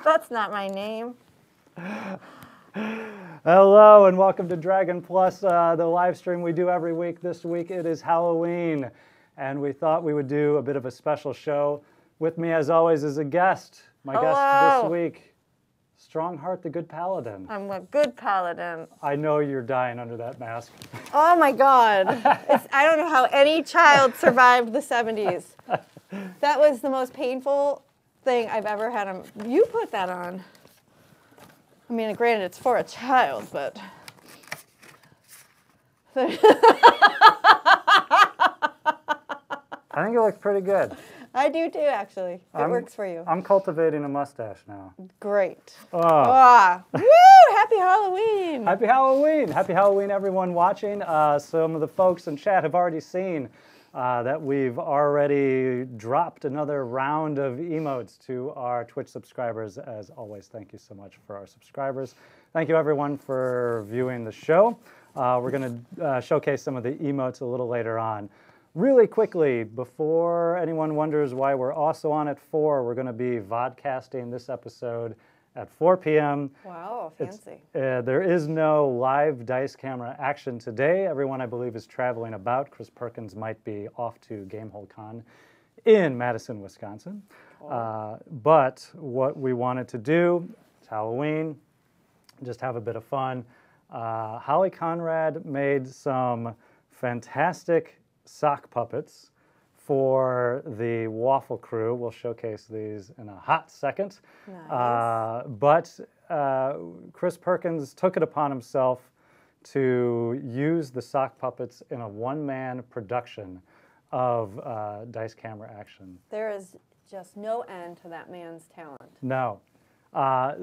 That's not my name. Hello and welcome to Dragon Plus, the live stream we do every week. This week it is Halloween, and we thought we would do a bit of a special show. With me, as always, is a guest. My guest this week, Strongheart, the Good Paladin. I'm a good paladin. I know you're dying under that mask. Oh my God. I don't know how any child survived the 70s. That was the most painful thing I've ever had on. You put that on. I mean, granted, it's for a child, but. I think it looks pretty good. I do too, actually. It works for you. I'm cultivating a mustache now. Great. Oh. Ah. Woo! Happy Halloween! Happy Halloween! Happy Halloween, everyone watching. Some of the folks in chat have already seen that we've already dropped another round of emotes to our Twitch subscribers. As always, thank you so much for our subscribers. Thank you, everyone, for viewing the show. We're going to showcase some of the emotes a little later on. Really quickly, before anyone wonders why we're also on at 4, we're going to be vodcasting this episode at 4 p.m. Wow, fancy. There is no live dice camera action today. Everyone, I believe, is traveling about. Chris Perkins might be off to Gamehole Con in Madison, Wisconsin. But what we wanted to do, it's Halloween, just have a bit of fun. Holly Conrad made some fantastic sock puppets for the Waffle Crew. We'll showcase these in a hot second. Nice. But Chris Perkins took it upon himself to use the sock puppets in a one-man production of dice camera action. There is just no end to that man's talent. No.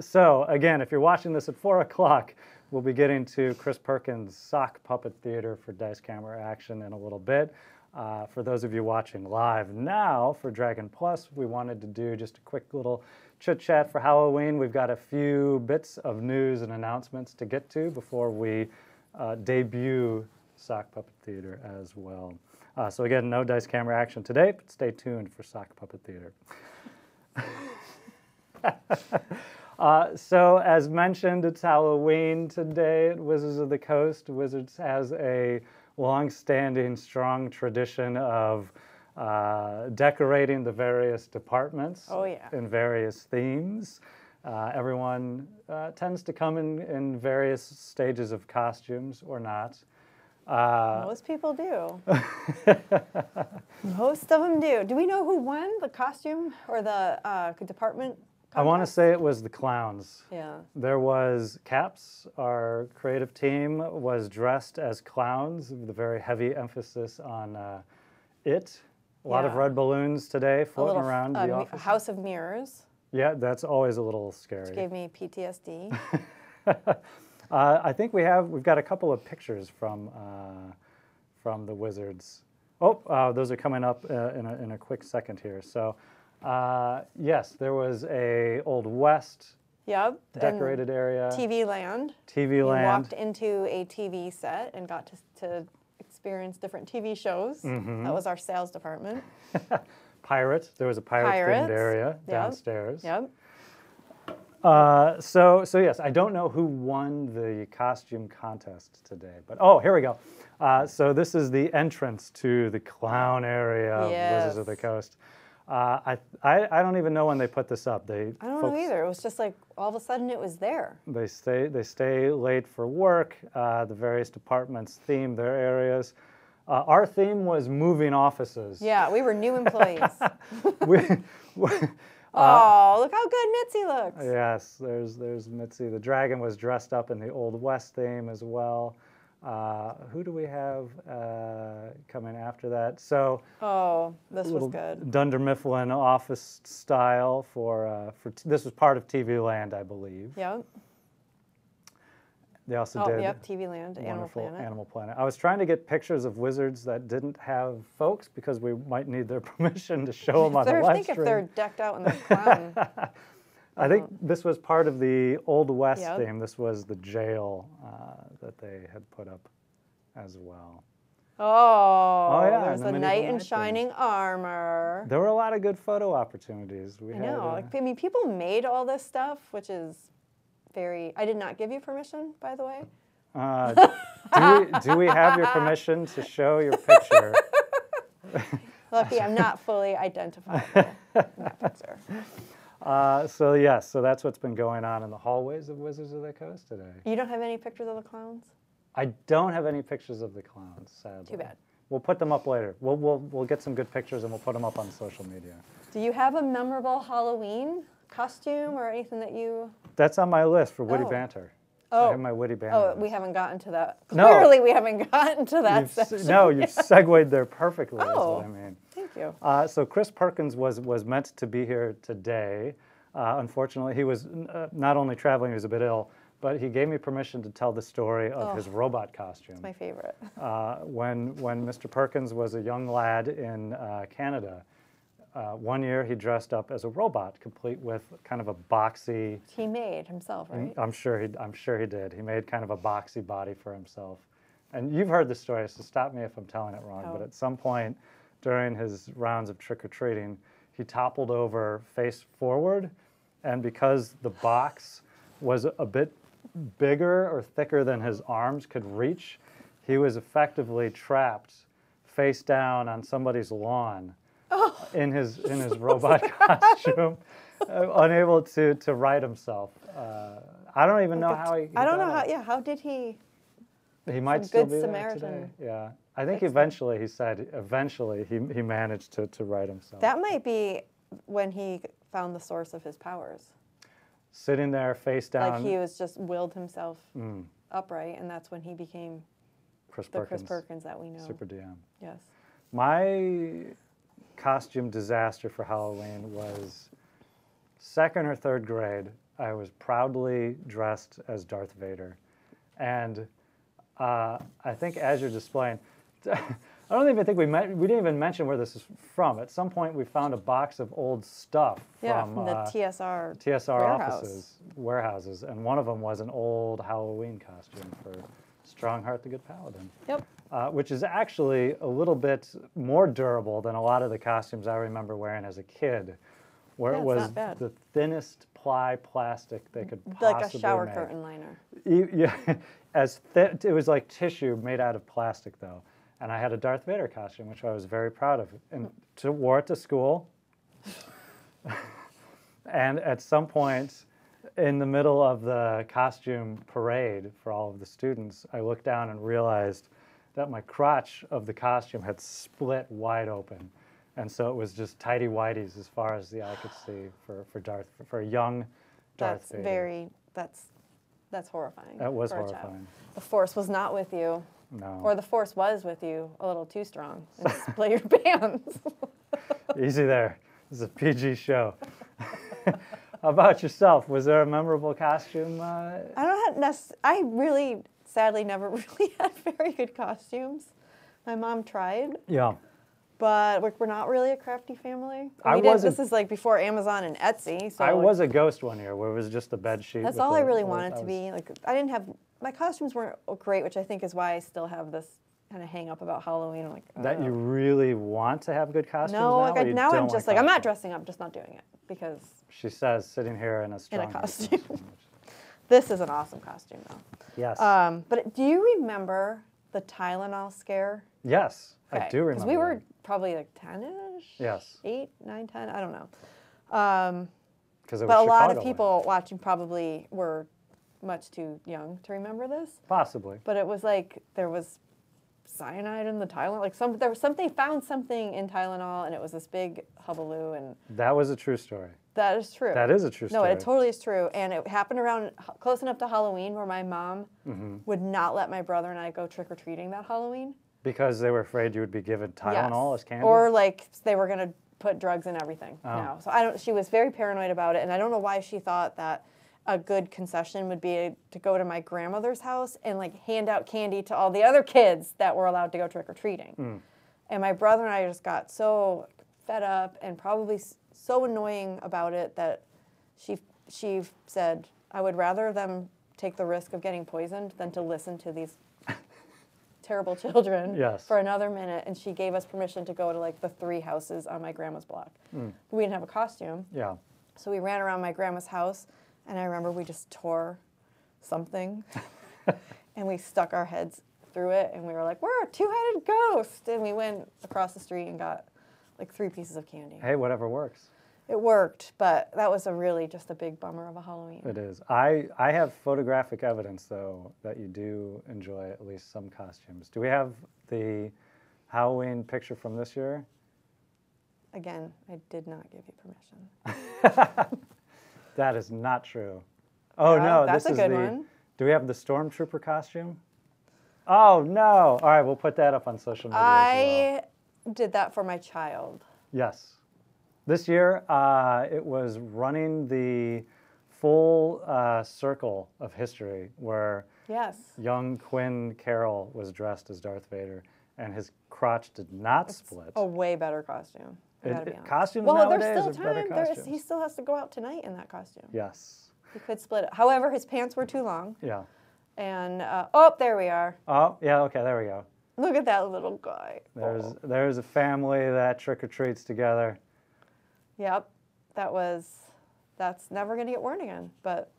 So again, if you're watching this at 4 o'clock, we'll be getting to Chris Perkins' sock puppet theater for dice camera action in a little bit. For those of you watching live now for Dragon Plus, we wanted to do just a quick little chit-chat for Halloween. We've got a few bits of news and announcements to get to before we debut Sock Puppet Theater as well. So again, no dice camera action today, but stay tuned for Sock Puppet Theater. So as mentioned, it's Halloween today at Wizards of the Coast. Wizards has a long-standing, strong tradition of decorating the various departments in various themes. Everyone tends to come in various stages of costumes or not. Most people do. Most of them do. Do we know who won the costume or the department contest? I want to say it was the clowns. Yeah. There was Caps, our creative team, was dressed as clowns with a very heavy emphasis on it. A lot of red balloons today floating around the office. A house of mirrors. Yeah, that's always a little scary. Which gave me PTSD. I think we've got a couple of pictures from the Wizards. Those are coming up in a quick second here. So. Yes, there was a Old West decorated area. TV Land. TV you Land. Walked into a TV set and got to experience different TV shows. Mm-hmm. That was our sales department. Pirate. There was a pirate-themed area downstairs. Yep. So yes, I don't know who won the costume contest today, but here we go. So this is the entrance to the clown area of Wizards of the Coast. I don't even know when they put this up. I don't know either. It was just like all of a sudden it was there. They stay late for work. The various departments theme their areas. Our theme was moving offices. Yeah, we were new employees. Look how good Mitzi looks. Yes, there's Mitzi. The dragon was dressed up in the Old West theme as well. Who do we have coming after that? So, this was good. Dunder Mifflin office style for this was part of TV Land, I believe. Yep. They also did. Yep, TV Land, Animal Planet. I was trying to get pictures of wizards that didn't have folks because we might need their permission to show them on the live stream. If they're decked out in their clown. I think this was part of the Old West theme. This was the jail that they had put up as well. Oh, yeah, there's the a medieval knight in knight thing. shining armor. There were a lot of good photo opportunities. We I had, know. I mean, people made all this stuff, which is very. I did not give you permission, by the way. do we have your permission to show your picture? Lucky, I'm not fully identifiable in that picture. So yes, so that's what's been going on in the hallways of Wizards of the Coast today. You don't have any pictures of the clowns? I don't have any pictures of the clowns, sadly. Too bad. We'll put them up later. We'll get some good pictures and we'll put them up on social media. Do you have a memorable Halloween costume or anything that you? That's on my list for witty Oh. banter. Oh. I have my witty banter. Oh, list. we haven't gotten to that. No. Clearly, we haven't gotten to that You've section. No, you've segued there perfectly. Is Oh. what I mean. Thank you. So Chris Perkins was meant to be here today. Unfortunately, he was not only traveling, he was a bit ill, but he gave me permission to tell the story of his robot costume. My favorite. When Mr. Perkins was a young lad in Canada, one year he dressed up as a robot, complete with kind of a boxy. He made himself, right? I'm sure he did. He made kind of a boxy body for himself. And you've heard the story, so stop me if I'm telling it wrong. Oh. But at some point during his rounds of trick-or-treating, he toppled over face forward, and because the box was a bit bigger or thicker than his arms could reach, he was effectively trapped face down on somebody's lawn in his robot costume, unable to right himself. I don't even know how he. I don't know got how. it. Yeah, how did he? He might Some still good be there Samaritan today. Yeah, I think fixed it. eventually he said he managed to right himself. That might be when he found the source of his powers. Sitting there face down. Like he was just willed himself upright, and that's when he became Chris the Perkins, Chris Perkins that we know. Super DM. Yes. My costume disaster for Halloween was second or third grade. I was proudly dressed as Darth Vader. And I think as you're displaying, I don't even think we didn't even mention where this is from. At some point we found a box of old stuff Yeah, from the TSR. TSR warehouse. warehouses, and one of them was an old Halloween costume for Strongheart the Good Paladin. Yep. Which is actually a little bit more durable than a lot of the costumes I remember wearing as a kid, where Yeah, it it's was not bad. the thinnest ply plastic they could possibly Like a shower make. curtain liner. Yeah, as thin, it was like tissue made out of plastic though. And I had a Darth Vader costume, which I was very proud of, and wore it to school. And at some point, in the middle of the costume parade for all of the students, I looked down and realized that my crotch of the costume had split wide open. And so it was just tighty-whities as far as the eye could see for a young Darth Vader. That's horrifying. That was for a child. horrifying. The Force was not with you, No. or the Force was with you a little too strong and split your pants. Easy there. This is a PG show. How about yourself? Was there a memorable costume? I really, sadly, never really had very good costumes. My mom tried, Yeah. but we're not really a crafty family. wasn't- This is like before Amazon and Etsy. So I was a ghost one year where it was just a bed sheet. That's with all I the really old- wanted to be. Like I didn't have my costumes weren't great, which I think is why I still have this kind of hang up about Halloween. I'm like, That you really want to have good costumes no, now? like or you now I'm don't just like like I'm not costumes? dressing up, I'm just not doing it because She says, sitting here in a strong costume. this is an awesome costume though. Yes. But do you remember the Tylenol scare? Yes, I Okay, do remember. Because we were that. probably like 10-ish? Yes. 8, 9, 10, I don't know. Because it was But a lot of Chicagoland. people watching probably were much too young to remember this. Possibly. But it was like there was cyanide in the Tylenol. Like they found something in Tylenol, and it was this big hullabaloo. And That was a true story. that is true. That is a true No, story. it totally is true. And it happened around close enough to Halloween where my mom Mm-hmm. would not let my brother and I go trick or treating that Halloween. Because they were afraid you would be given Tylenol Yes. as candy? Or like they were gonna put drugs in everything. Oh. No. So she was very paranoid about it, and I don't know why she thought that a good concession would be to go to my grandmother's house and like hand out candy to all the other kids that were allowed to go trick or treating. Mm. And my brother and I just got so fed up and probably so annoying about it that she said, I would rather them take the risk of getting poisoned than to listen to these terrible children Yes. for another minute, and she gave us permission to go to like the 3 houses on my grandma's block. We didn't have a costume, Yeah. so we ran around my grandma's house, and I remember we just tore something, and we stuck our heads through it, and we were like, we're a 2-headed ghost, and we went across the street and got like 3 pieces of candy. Hey, whatever works. It worked, but that was just a big bummer of a Halloween. It is. I have photographic evidence, though, that you do enjoy at least some costumes. Do we have the Halloween picture from this year? Again, I did not give you permission. That is not true. Oh, Yeah, no, that's this a is good the... one. Do we have the Stormtrooper costume? Oh, no. All right, we'll put that up on social media as well. I did that for my child. Yes. This year, it was running the full circle of history where Yes. young Quinn Carroll was dressed as Darth Vader, and his crotch did not split. A way better costume. I gotta be honest. Costumes well, nowadays there's are still better time. costumes. He still has to go out tonight in that costume. Yes. He could split it. However, his pants were too long. Yeah. And, oh, there we are. Oh, yeah, okay, there we go. Look at that little guy. Oh. There's a family that trick-or-treats together. Yep. That's never going to get worn again. But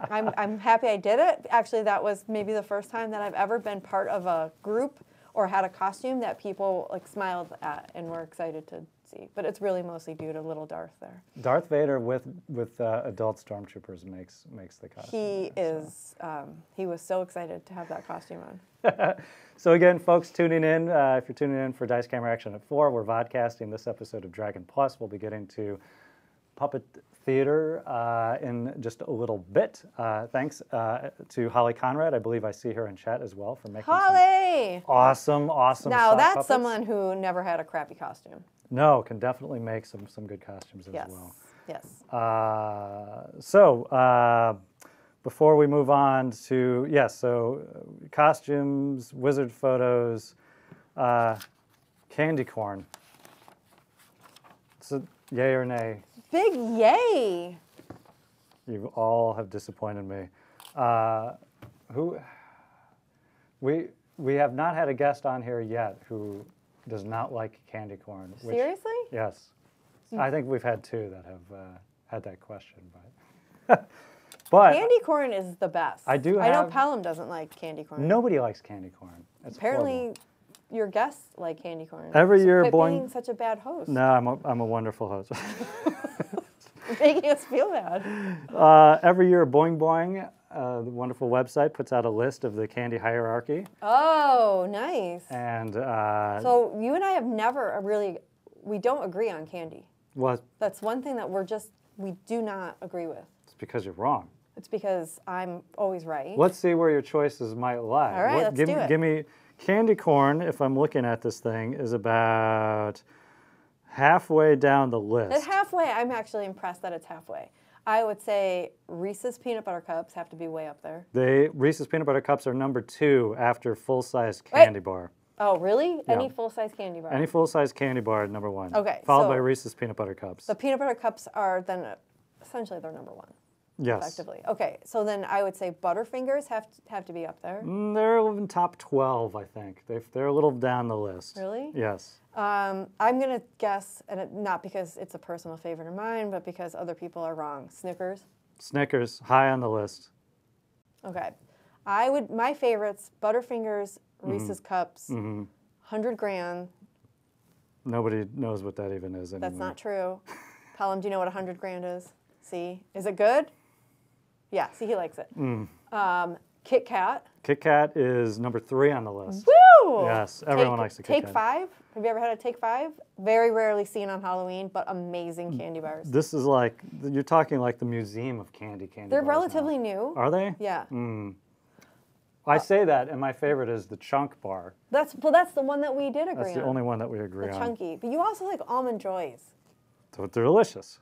I'm happy I did it. Actually, that was maybe the first time that I've ever been part of a group or had a costume that people like smiled at and were excited to see. But it's really mostly due to little Darth there. Darth Vader with adult stormtroopers makes the costume. He there, is. He was so excited to have that costume on. So again, folks tuning in, if you're tuning in for Dice Camera Action at 4, we're vodcasting this episode of Dragon Plus. We'll be getting to puppet theater in just a little bit. Thanks to Holly Conrad. I believe I see her in chat as well for making Holly! some awesome Now sock that's puppets. someone who never had a crappy costume. No, can definitely make some good costumes as Yes. well. Yes. Before we move on to, costumes, wizard photos, candy corn. So, yay or nay? Big yay! You all have disappointed me. We have not had a guest on here yet who does not like candy corn. Seriously? Yes. I think we've had 2 that have had that question, but Candy corn is the best. I know Pelham doesn't like candy corn. Nobody likes candy corn. It's Apparently, horrible. your guests like candy corn. Every year, Quit Boing. being such a bad host. No, I'm a wonderful host. Making us feel bad. Every year, Boing Boing, the wonderful website, puts out a list of the candy hierarchy. Oh, nice. And So you and I have never we don't agree on candy. well, That's one thing that we do not agree with. it's because you're wrong. It's because I'm always right. Let's see where your choices might lie. All right, let's do it. Give me candy corn. If I'm looking at this thing, is about halfway down the list. At halfway, I'm actually impressed that it's halfway. I would say Reese's peanut butter cups have to be way up there. Reese's peanut butter cups are number 2 after full-size candy bar. Oh, really? Yeah. Any full-size candy bar? Any full-size candy bar, number 1. Okay, Followed so- by Reese's peanut butter cups. The peanut butter cups are then essentially they're number 1. Yes. Effectively. Okay, so then I would say Butterfingers have to be up there. They're in top 12, I think. They're a little down the list. Really? Yes. I'm going to guess, and not because it's a personal favorite of mine, but because other people are wrong. Snickers. Snickers, high on the list. Okay. My favorites, Butterfingers, Reese's Cups, 100 Grand. Nobody knows what that even is anymore. That's not true. Pelham, do you know what 100 Grand is? See? Is it good? Yeah, see, he likes it. Kit Kat. Kit Kat is number 3 on the list. Woo! Yes, everyone likes a Kit Take Kat. 5. Have you ever had a Take 5? Very rarely seen on Halloween, but amazing candy bars. This is like, you're talking like the museum of candy They're bars relatively now. new. Are they? Yeah. I say that, and my favorite is the Chunk bar. That's the one that we did agree on. That's the only one that we agree The on. chunky. But you also like Almond Joys. So they're delicious.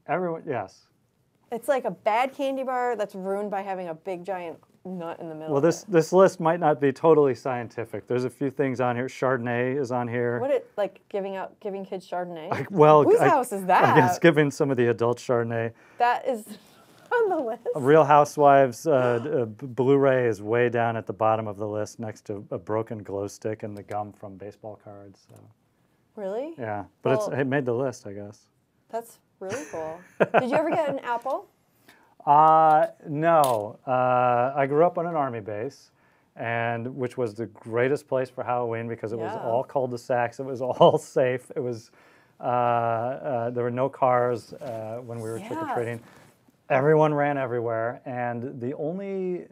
Everyone, yes. It's like a bad candy bar that's ruined by having a big giant nut in the middle. Well, this list might not be totally scientific. There's a few things on here. Chardonnay is on here. What it like giving kids Chardonnay? Well, Whose house is that? I guess giving some of the adult Chardonnay. That is on the list. Real Housewives Blu-ray is way down at the bottom of the list, next to a broken glow stick and the gum from baseball cards. So. Really? Yeah, but Well, it made the list, I guess. That's really cool. Did you ever get an apple? No. I grew up on an army base, and which was the greatest place for Halloween because it was Yeah. all cul-de-sacs. It was all safe. It was there were no cars when we were Yeah. trick-or-treating. Everyone ran everywhere, and the only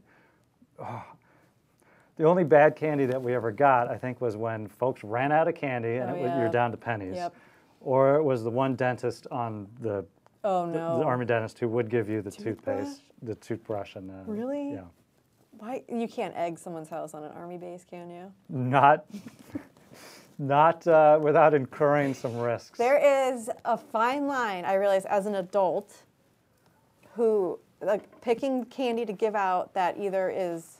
bad candy that we ever got, I think, was when folks ran out of candy and Oh, you're yeah. down to pennies. Yep. Or it was the one dentist on Oh, the no. army dentist who would give you the Toothbrush? toothpaste, the toothbrush, and the Really? yeah. Why? You can't egg someone's house on an army base, can you? Not without incurring some risks. There is a fine line, I realize, as an adult who, like, picking candy to give out that either is,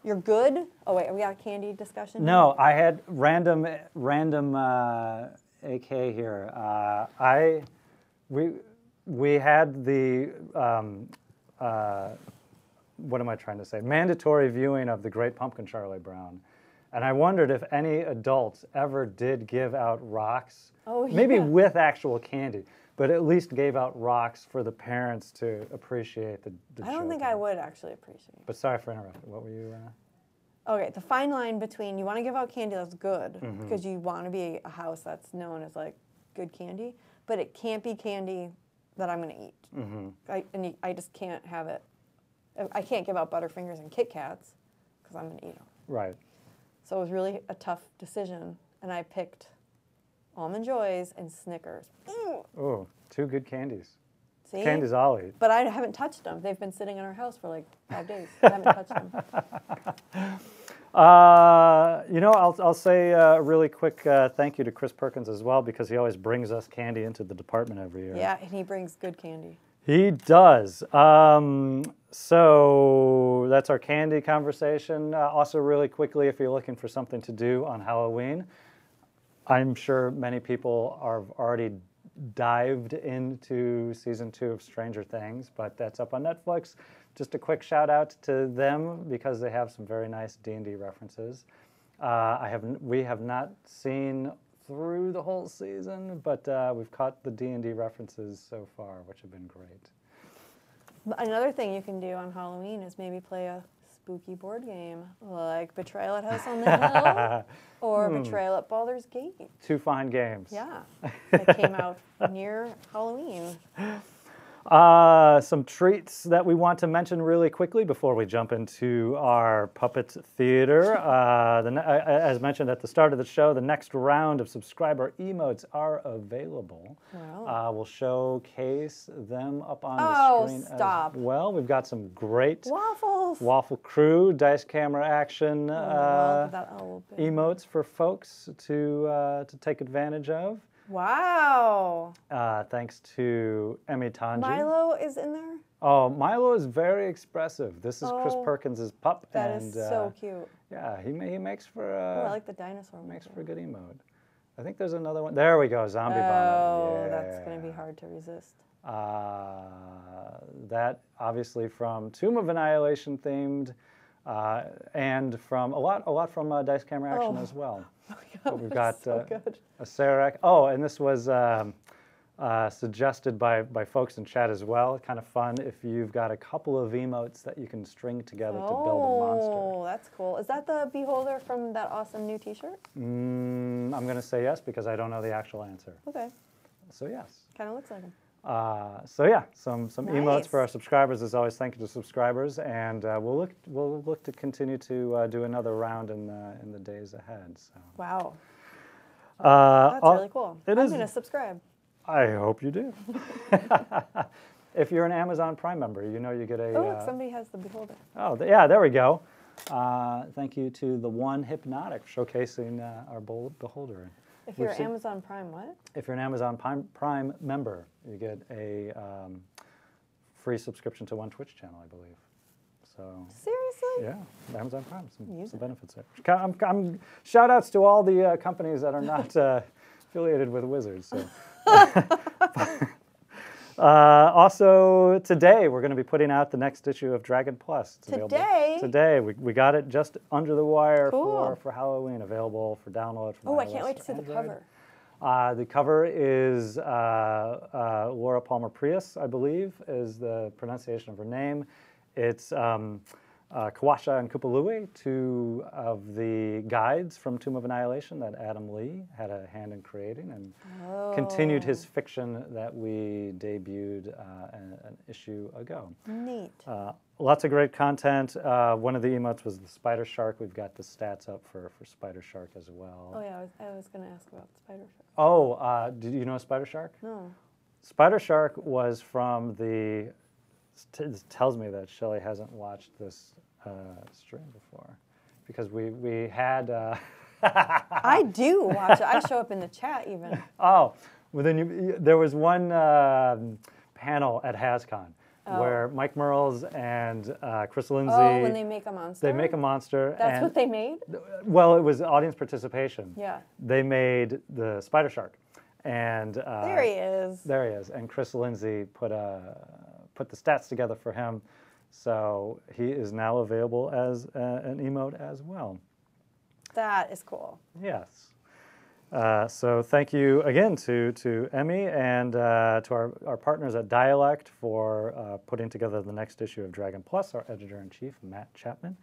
you're good. Oh, wait, are we got a candy discussion? No, I had random AK here. We had the what am I trying to say? Mandatory viewing of The Great Pumpkin, Charlie Brown, and I wondered if any adults ever did give out rocks, Oh, maybe yeah. with actual candy, but at least gave out rocks for the parents to appreciate the I don't think joke. I would actually appreciate it. But sorry for interrupting. What were you? Okay, the fine line between you want to give out candy that's good Mm-hmm. because you want to be a house that's known as like good candy, but it can't be candy that I'm going to eat. Mm-hmm. I just can't have it. I can't give out Butterfingers and Kit Kats because I'm going to eat them. Right. So it was really a tough decision, and I picked Almond Joys and Snickers. Oh, two good candies. See? Candies I'll eat. But I haven't touched them. They've been sitting in our house for like 5 days. I haven't touched them. I'll say a really quick thank you to Chris Perkins as well because he always brings us candy into the department every year. Yeah, and he brings good candy. He does. So that's our candy conversation. Also, really quickly, if you're looking for something to do on Halloween, I'm sure many people are already dived into season 2 of Stranger Things, but that's up on Netflix. Just a quick shout out to them because they have some very nice D&D references. We have not seen through the whole season, but we've caught the D&D references so far, which have been great. But another thing you can do on Halloween is maybe play a spooky board game like Betrayal at House on the Hill or Betrayal at Baldur's Gate. 2 fine games. Yeah, that came out near Halloween. Some treats that we want to mention really quickly before we jump into our puppet theater. As mentioned at the start of the show, the next round of subscriber emotes are available. Wow. We'll showcase them up on Oh, the screen stop. as well. We've got some great Waffles. Waffle Crew, Dice Camera Action emotes for folks to take advantage of. Wow. Thanks to Emmy Tanji. Milo is in there? Oh, Milo is very expressive. This is Chris Oh, Perkins' pup, That and is so cute. yeah, he makes for Oh, I like the dinosaur one. makes for a good emote. I think there's another one. There we go, zombie vomit. Oh, Yeah. that's going to be hard to resist. That obviously from Tomb of Annihilation themed, and from a lot from Dice Camera Action Oh. as well. Oh my But God, we've that's got so good. a Sarek. Oh, and this was suggested by folks in chat as well. Kind of fun if you've got a couple of emotes that you can string together to build a monster. Oh, that's cool. Is that the beholder from that awesome new T-shirt? I'm going to say yes because I don't know the actual answer. Okay, So yes. kind of looks like him. So yeah, some emotes Nice. for our subscribers. As always, thank you to subscribers, and we'll look to continue to do another round in the days ahead. So Wow, that's really cool. It I'm is. going to subscribe. I hope you do. If you're an Amazon Prime member, you know you get a. Oh, look, somebody has the beholder. Yeah, there we go. Thank you to the One Hypnotic showcasing our beholder. If you're We've seen- Amazon Prime, what? If you're an Amazon Prime member, you get a free subscription to one Twitch channel, I believe. So Seriously? yeah, Amazon Prime, Use some it. benefits there. I'm shout outs to all the companies that are not affiliated with Wizards. So. Also, today we're going to be putting out the next issue of Dragon Plus. It's available Today? Today. We got it just under the wire Cool. for Halloween, available for download from Oh, I iOS can't wait to or see the Android. cover. The cover is Laura Palmer Prius, I believe, is the pronunciation of her name. It's Kawasha and Kupalui, two of the guides from Tomb of Annihilation that Adam Lee had a hand in creating and continued his fiction that we debuted an issue ago. Neat. Lots of great content. One of the emotes was the Spider Shark. We've got the stats up for Spider Shark as well. Oh yeah, I was going to ask about Spider Shark. Oh, did you know Spider Shark? No. Spider Shark was from the... It tells me that Shelley hasn't watched this stream before, because we had... I do watch it. I show up in the chat even. Oh, well then there was one panel at HasCon where Mike Merles and Chris Lindsay... Oh, when they make a monster? They make a monster. That's what they made? Well, it was audience participation. Yeah. They made the Spider Shark. And there he is. There he is. And Chris Lindsay put the stats together for him. So he is now available as an emote as well. That is cool. Yes. So thank you again to Emmy and to our partners at Dialect for putting together the next issue of Dragon Plus, our editor-in-chief, Matt Chapman.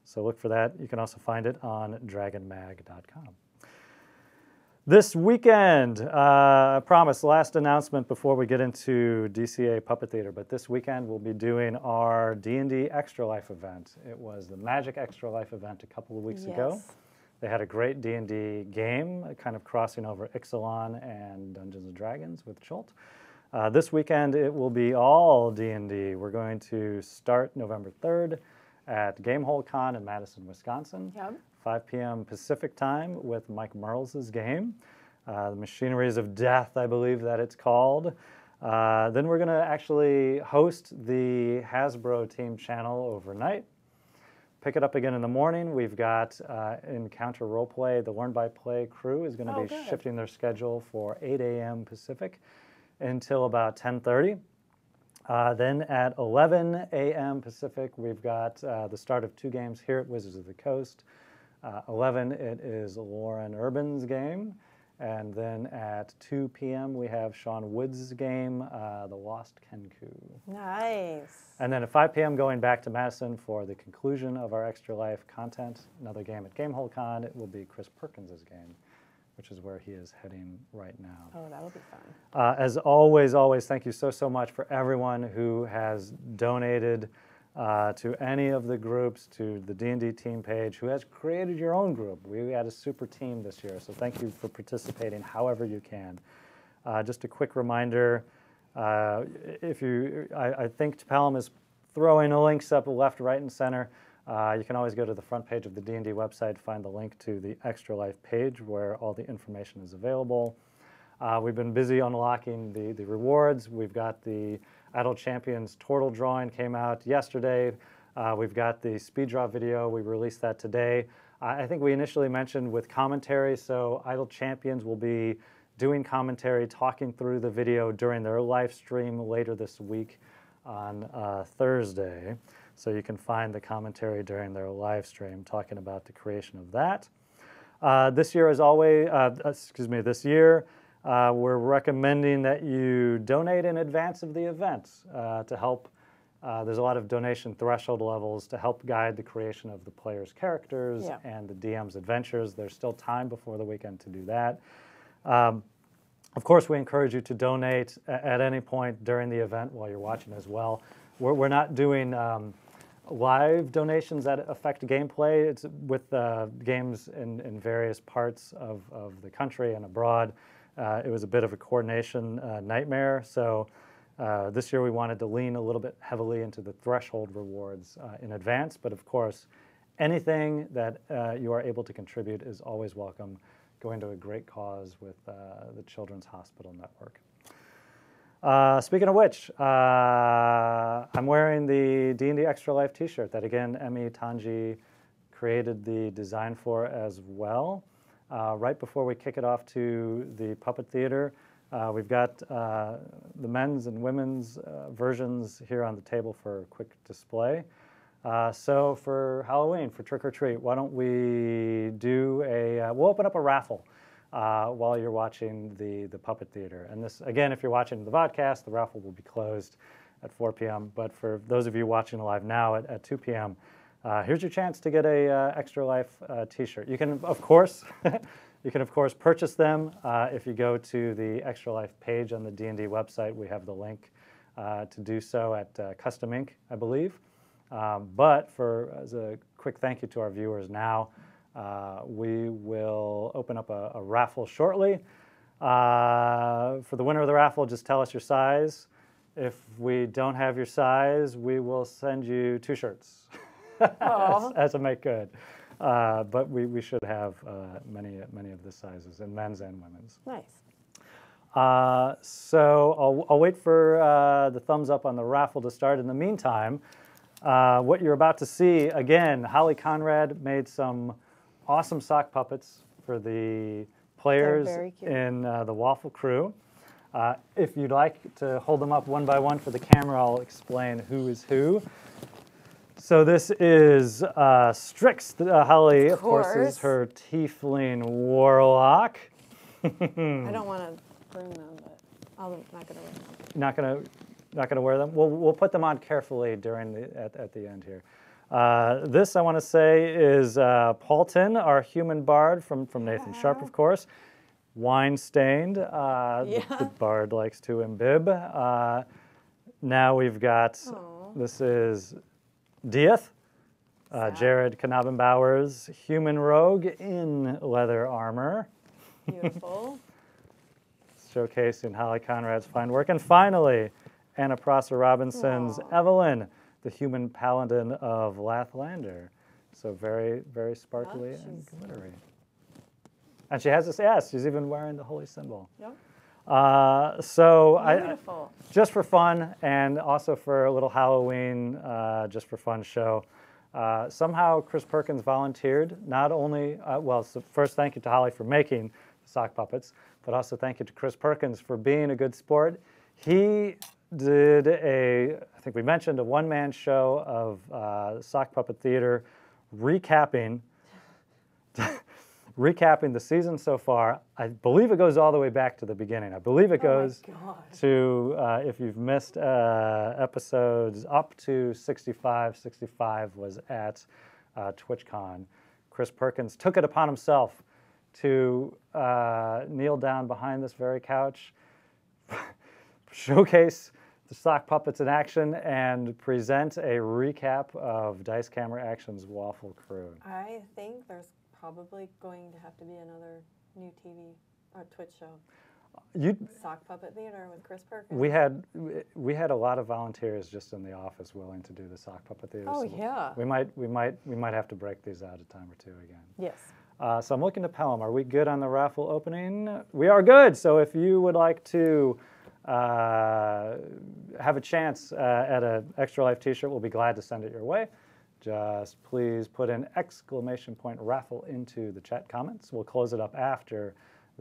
So look for that. You can also find it on dragonmag.com. This weekend, I promise, last announcement before we get into DCA Puppet Theater, but this weekend we'll be doing our D&D Extra Life event. It was the Magic Extra Life event a couple of weeks ago. They had a great D&D game, kind of crossing over Ixalan and Dungeons & Dragons with Chult. This weekend it will be all D&D. We're going to start November 3rd at Gamehole Con in Madison, Wisconsin. Yep. 5 p.m. Pacific time with Mike Merles' game. The Machineries of Death, I believe that it's called. Then we're going to actually host the Hasbro team channel overnight. Pick it up again in the morning. We've got Encounter Roleplay. The Learn by Play crew is going to be shifting their schedule for 8 a.m. Pacific until about 10:30. Then at 11 a.m. Pacific, we've got the start of 2 games here at Wizards of the Coast. 11, it is Lauren Urban's game. And then at 2 p.m., we have Sean Woods' game, The Lost Kenku. Nice. And then at 5 p.m., going back to Madison for the conclusion of our Extra Life content, another game at Gamehole Con. It will be Chris Perkins' game, which is where he is heading right now. Oh, that'll be fun. As always, thank you so much for everyone who has donated to any of the groups, to the D&D team page, who has created your own group. We had a super team this year, so thank you for participating however you can. Just a quick reminder, I think Tapalum is throwing links up left, right, and center. You can always go to the front page of the D&D website, find the link to the Extra Life page where all the information is available. We've been busy unlocking the rewards. We've got the Idle Champions Turtle drawing came out yesterday. We've got the speed draw video. We released that today. I think we initially mentioned with commentary, so Idle Champions will be doing commentary, talking through the video during their live stream later this week on Thursday. So you can find the commentary during their live stream talking about the creation of that. This year, as always, we're recommending that you donate in advance of the event to help. There's a lot of donation threshold levels to help guide the creation of the players' characters and the DM's adventures. There's still time before the weekend to do that. Of course, we encourage you to donate at any point during the event while you're watching as well. We're not doing live donations that affect gameplay. It's with games in various parts of the country and abroad. It was a bit of a coordination nightmare. So this year we wanted to lean a little bit heavily into the threshold rewards in advance. But of course, anything that you are able to contribute is always welcome, going to a great cause with the Children's Hospital Network. Speaking of which, I'm wearing the D&D Extra Life t-shirt that, again, Emmy Tanji created the design for as well. Right before we kick it off to the Puppet Theater, We've got the men's and women's versions here on the table for quick display. So for Halloween, for trick or treat, why don't we do we'll open up a raffle while you're watching the Puppet Theater. And this, again, if you're watching the vodcast, the raffle will be closed at 4 p.m. But for those of you watching live now at 2 p.m., here's your chance to get a Extra Life t-shirt. You can, of course, purchase them if you go to the Extra Life page on the D&D website. We have the link to do so at Custom Ink, I believe. But as a quick thank you to our viewers now, we will open up a raffle shortly. For the winner of the raffle, just tell us your size. If we don't have your size, we will send you 2 shirts as a make good. But we should have many of the sizes in men's and women's. Nice. So I'll wait for the thumbs up on the raffle to start. In the meantime, what you're about to see, again, Holly Conrad made some awesome sock puppets for the players in the Waffle Crew. If you'd like to hold them up one by one for the camera, I'll explain who is who. So this is Strix. Holly, of course, is her tiefling warlock. I don't want to bring them, but I'm not going to wear them. Not gonna wear them. We'll put them on carefully during at the end here. This I want to say is Paulton, our human bard from Nathan Sharp, of course. Wine stained. The bard likes to imbibe. Now we've got this is Dieth, Jared Knabenbauer's human rogue in leather armor. Beautiful. Showcasing Holly Conrad's fine work. And finally, Anna Prosser Robinson's Evelyn, the human paladin of Lathlander. So very, very sparkly and glittery. And she has this, yes, she's even wearing the holy symbol. Yep. So just for fun and also for a little Halloween, just for fun show, somehow Chris Perkins volunteered, not only, so first thank you to Holly for making the sock puppets, but also thank you to Chris Perkins for being a good sport. He did I think we mentioned, a one-man show of sock puppet theater recapping the season so far. I believe it goes all the way back to the beginning. I believe it goes to, if you've missed episodes up to 65, 65 was at TwitchCon. Chris Perkins took it upon himself to kneel down behind this very couch, showcase the sock puppets in action, and present a recap of Dice Camera Action's Waffle Crew. I think there's probably going to have to be another new TV or Twitch show. Sock Puppet Theater with Chris Perkins. We had a lot of volunteers just in the office willing to do the Sock Puppet Theater. Oh, so yeah. We might have to break these out a time or two again. Yes. So I'm looking to Pelham. Are we good on the raffle opening? We are good. So if you would like to have a chance at an Extra Life t-shirt, we'll be glad to send it your way. Just please put an / raffle into the chat comments. We'll close it up after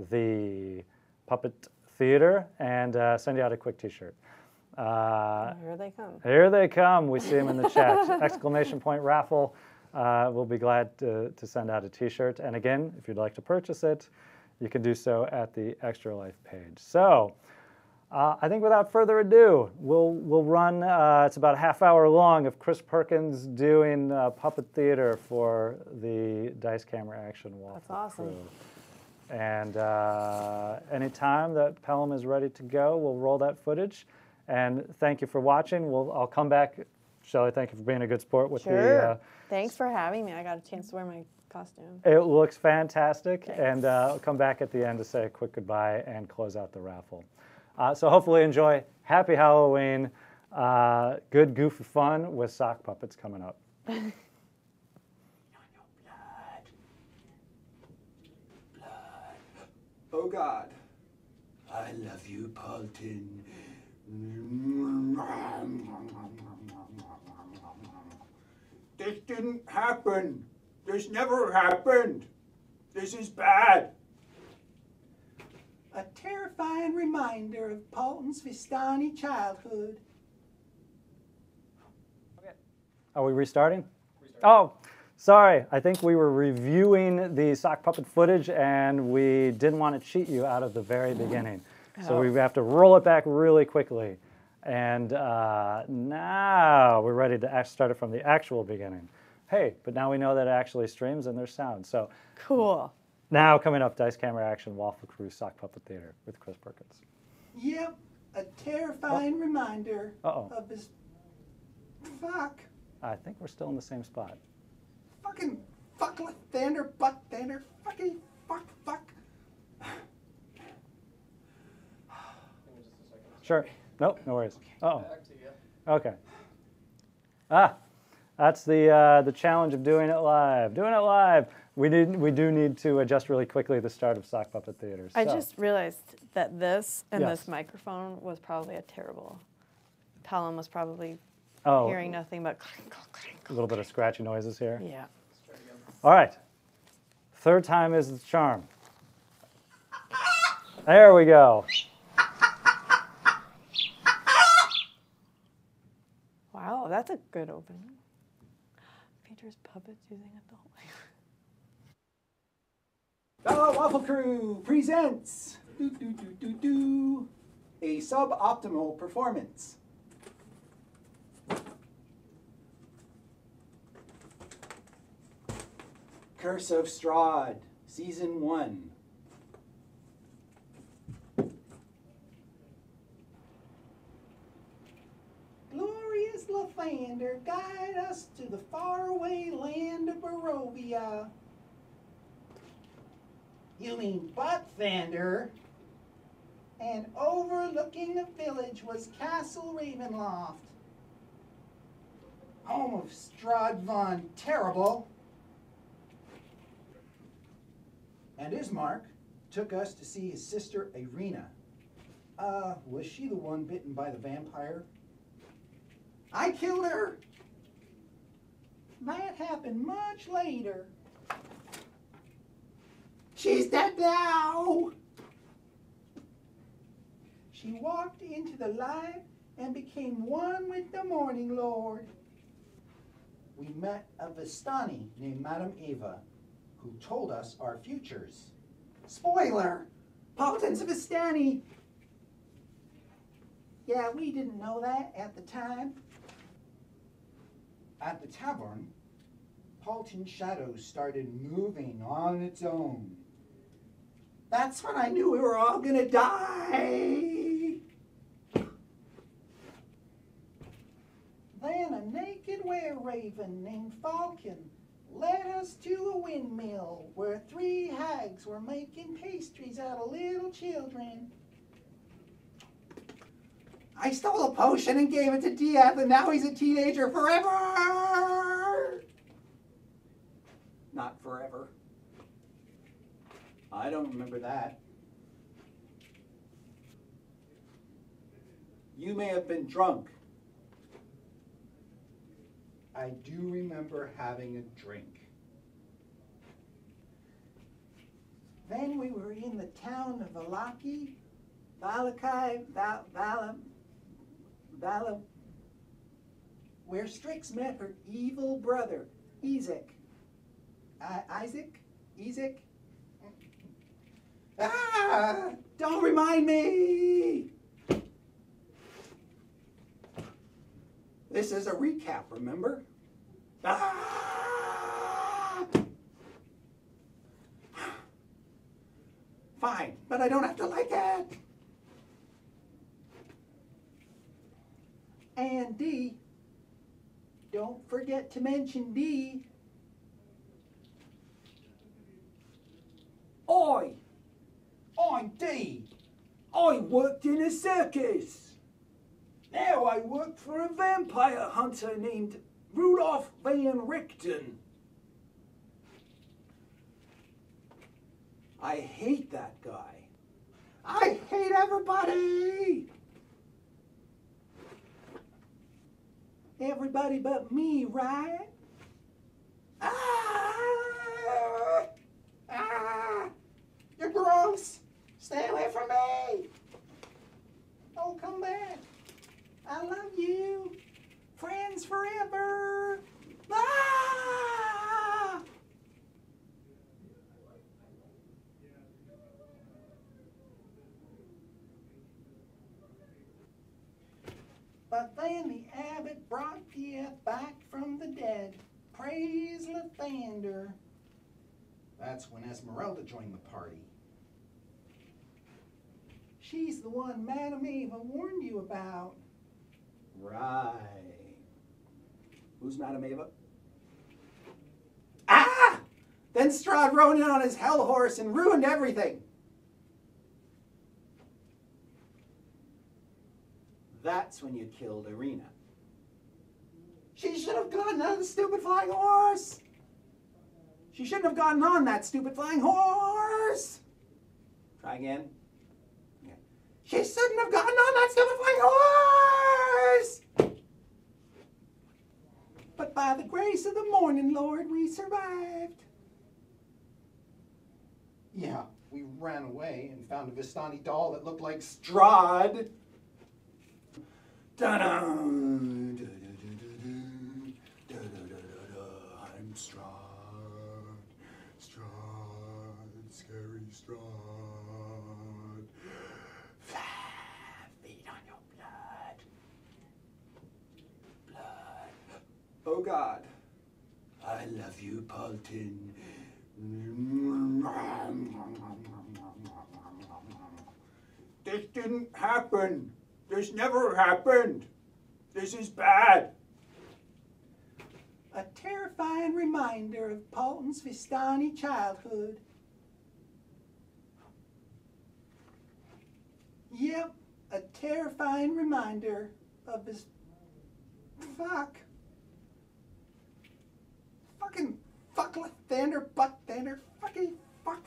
the Puppet Theater and send you out a quick t-shirt. Here they come. Here they come. We see them in the chat. ! raffle. We'll be glad to send out a t-shirt. And again, if you'd like to purchase it, you can do so at the Extra Life page. So I think without further ado, we'll run, it's about a half hour long of Chris Perkins doing puppet theater for the Dice Camera Action Waffle That's awesome. Crew. And anytime that Pelham is ready to go, we'll roll that footage. And thank you for watching. I'll come back. Shelley, thank you for being a good sport with the... Thanks for having me. I got a chance to wear my costume. It looks fantastic. Thanks. And I'll come back at the end to say a quick goodbye and close out the raffle. So hopefully enjoy. Happy Halloween. Good goofy fun with sock puppets coming up. Blood. Oh God. I love you, Paulton. This didn't happen. This never happened. This is bad. A terrifying reminder of Paulton's Vistani childhood. Are we restarting? Oh, sorry. I think we were reviewing the sock puppet footage and we didn't want to cheat you out of the very beginning. So we have to roll it back really quickly. And now we're ready to start it from the actual beginning. Hey, but now we know that it actually streams and there's sound. So Cool. now coming up, Dice Camera Action, Waffle Crew Sock Puppet Theater with Chris Perkins. Yep, a terrifying reminder of his... Fuck. I think we're still in the same spot. Fucking fuck with Thunder, butt Thunder, fucking fuck. Sure. Nope, no worries. Uh-oh. Okay. That's the challenge of doing it live. Doing it live. We do need to adjust really quickly the start of Sock Puppet Theater. I just realized that this and Yes. this microphone was probably a terrible. Colin was probably Oh, hearing nothing but clink, clink, clink. a little bit of scratchy noises here. Yeah. All right. Third time is the charm. There we go. Wow, that's a good opening. Features puppets using adult language. The Waffle Crew presents a suboptimal performance. Curse of Strahd, Season 1. Glorious Lathander, guide us to the faraway land of Barovia. You mean Butt Thunder? And overlooking the village was Castle Ravenloft, home of Strahd von Terrible. And Ismark took us to see his sister Irina. Was she the one bitten by the vampire? I killed her! That happened much later. She's dead now! She walked into the light and became one with the Morning Lord. We met a Vistani named Madame Eva, who told us our futures. Spoiler! Paulton's a Vistani! Yeah, we didn't know that at the time. At the tavern, Paulton's shadow started moving on its own. That's when I knew we were all gonna die! Then a naked were-raven named Falcon led us to a windmill where 3 hags were making pastries out of little children. I stole a potion and gave it to Diaz, and now he's a teenager forever! Not forever. I don't remember that. You may have been drunk. I do remember having a drink. Then we were in the town of Valaki, where Strix met her evil brother, Ezek. Ezek? Ah! Don't remind me! This is a recap, remember? Ah! Fine, but I don't have to like it. And D, don't forget to mention D. I'm D. I worked in a circus. Now I work for a vampire hunter named Rudolph Van Richten. I hate that guy. I hate everybody! Everybody but me, right? Ah! Ah! You're gross! Stay away from me! But then the abbot brought death back from the dead. Praise Lathander. That's when Esmeralda joined the party. She's the one Madame Eva warned you about. Right. Who's Madame Eva? Ah! Then Strahd rode in on his hell horse and ruined everything. That's when you killed Irina. She should have gotten on the stupid flying horse. She shouldn't have gotten on that stupid flying horse. Try again. Okay. She shouldn't have gotten on that stupid flying horse. But by the grace of the morning, Lord, we survived. Yeah, we ran away and found a Vistani doll that looked like Strahd. Da-da. I'm Strahd. Strahd. Scary Strahd. Feed on your blood. Blood. Oh God. I love you, Paulton. This didn't happen. This never happened. This is bad. a terrifying reminder of Paulton's Vistani childhood. Yep, a terrifying reminder of his fucking fuck Lathander, butt Thander, fucking fuck.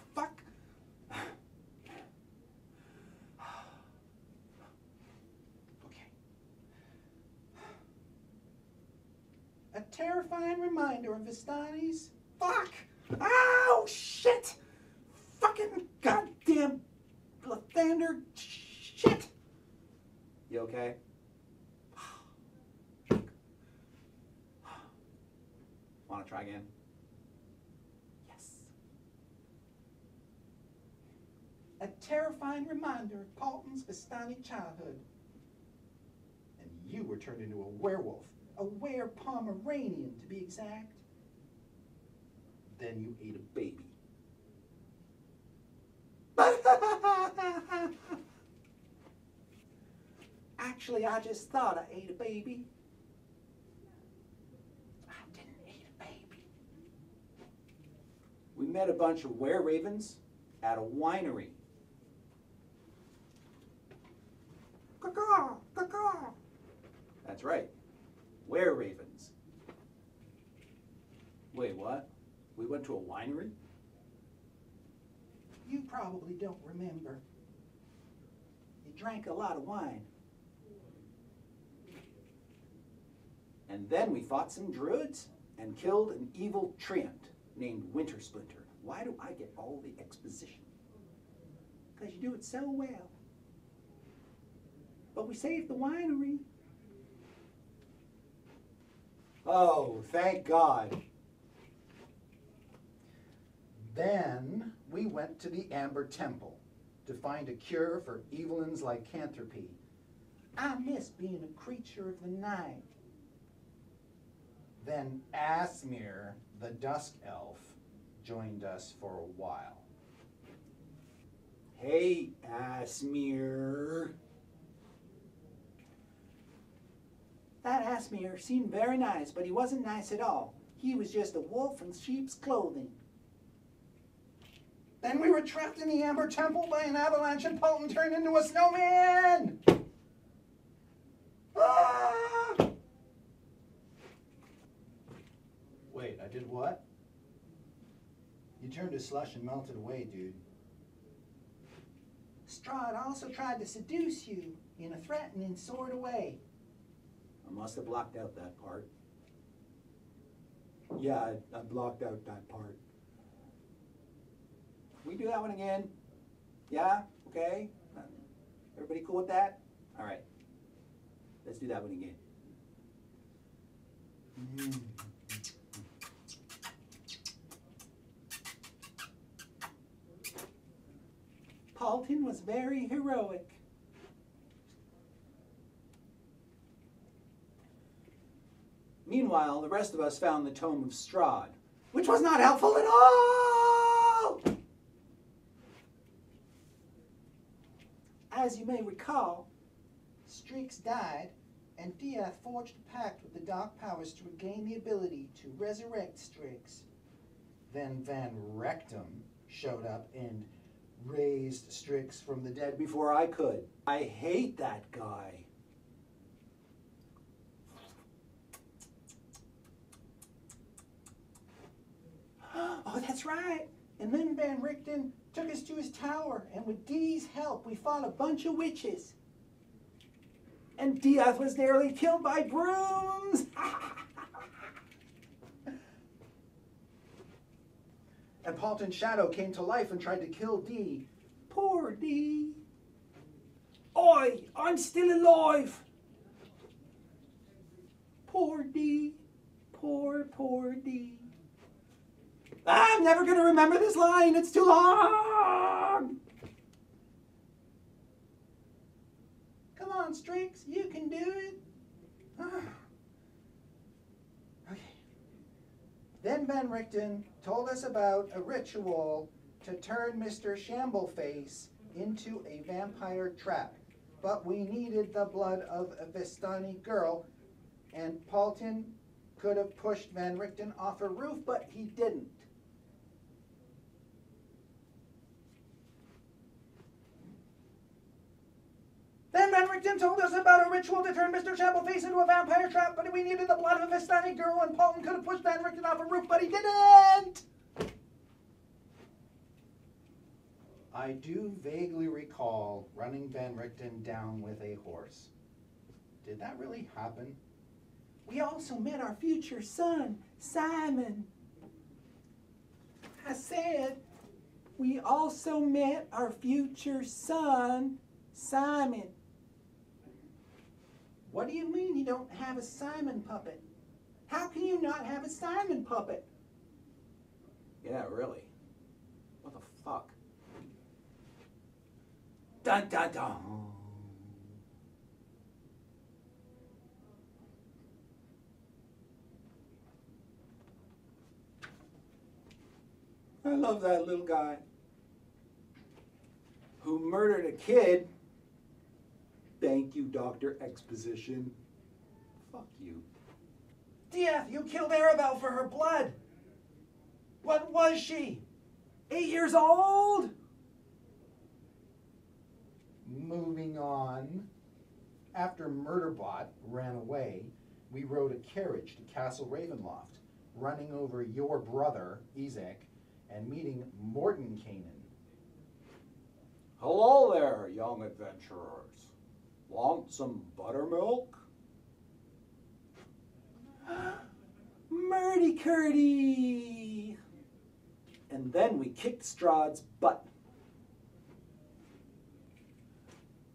Okay. A terrifying reminder of Vistani's fuck. Ow, shit. Fucking goddamn Lathander shit. You okay? Want to try again? Yes. A terrifying reminder of Paulton's Vistani childhood. And you were turned into a werewolf, a were-Pomeranian to be exact. Then you ate a baby. Actually, I just thought I ate a baby. I didn't eat a baby. We met a bunch of were-ravens at a winery. Caw-caw, caw-caw. That's right. Were-ravens. Wait, what? We went to a winery? You probably don't remember. You drank a lot of wine. And then we fought some druids and killed an evil treant named Wintersplinter. Why do I get all the exposition? Because you do it so well. But we saved the winery. Oh, thank God. Then we went to the Amber Temple to find a cure for Evelyn's lycanthropy. I miss being a creature of the night. Then Asmir, the Dusk Elf, joined us for a while. Hey, Asmir. That Asmir seemed very nice, but he wasn't nice at all. He was just a wolf in sheep's clothing. Then we were trapped in the Amber Temple by an avalanche and Paulton turned into a snowman! Ah! Wait, I did what? You turned to slush and melted away, dude. Strahd also tried to seduce you in a threatening sort of way. I must have blocked out that part. Yeah, I blocked out that part. We do that one again? Yeah? Okay? Everybody cool with that? All right. Let's do that one again. Paulton was very heroic. Meanwhile, the rest of us found the Tome of Strahd, which was not helpful at all! As you may recall, Strix died, and Diath forged a pact with the Dark Powers to regain the ability to resurrect Strix. Then Van Rectum showed up and raised Strix from the dead before I could. I hate that guy. Oh, that's right. And then Van Richten took us to his tower, and with Dee's help, we fought a bunch of witches. And Diath was nearly killed by brooms. And Paulton's shadow came to life and tried to kill Dee. Poor Dee. Oi, I'm still alive. Poor Dee. Poor Dee. I'm never going to remember this line. It's too long. Come on, Strix, you can do it. Okay. Then Van Richten told us about a ritual to turn Mr. Shambleface into a vampire trap. But we needed the blood of a Vistani girl, and Paulton could have pushed Van Richten off a roof, but he didn't. Then Van Richten told us about a ritual to turn Mr. Shambleface into a vampire trap, but we needed the blood of a Vistani girl, and Paulton could have pushed Van Richten off a roof, but he didn't! I do vaguely recall running Van Richten down with a horse. Did that really happen? We also met our future son, Simon. I said, we also met our future son, Simon. What do you mean you don't have a Simon puppet? How can you not have a Simon puppet? Yeah, really. What the fuck? Dun dun dun. I love that little guy who murdered a kid. Thank you, Dr. Exposition. Fuck you. Diath, you killed Arabelle for her blood. What was she? 8 years old? Moving on. After Murderbot ran away, we rode a carriage to Castle Ravenloft, running over your brother, Ezek, and meeting Mordenkainen. Hello there, young adventurers. Want some buttermilk? Murdy-curdy! And then we kicked Strahd's butt.